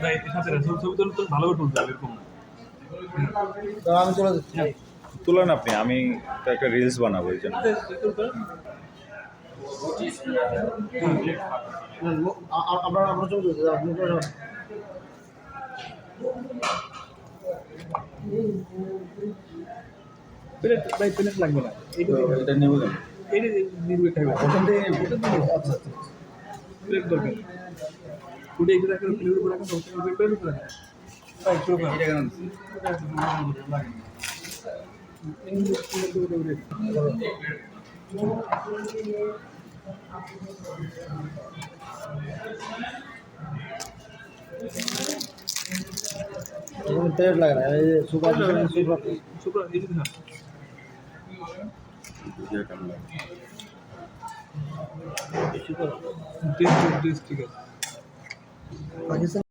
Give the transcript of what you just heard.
না এর সাথে না, ছবি তুললে তো ভালো করে তুলতে হবে এরকম না। আমি চলে যাচ্ছি। তুলেন আপনি, আমি তো একটা রিলস বানাবো এই জন্য। আপনার আপনার চলে যাচ্ছে আপনি প্লেট ভাই প্লেট লাগবে না, এটা নেবো কেন? এইটা নির্ভর থাকবে ওখান থেকে আচ্ছা আচ্ছা প্লেট দরকার ফুটে এগুলো রাখেন, প্লেটের উপর রাখেন, প্লেটের উপর রাখেন। তাই একটু এটা কেন দিচ্ছি? पेड़ लग रहा है ये सुबह सुबह শুক্র এই দিন এটা কেমন লাগে? টেস্ট ঠিক আছে। पाकिस्तान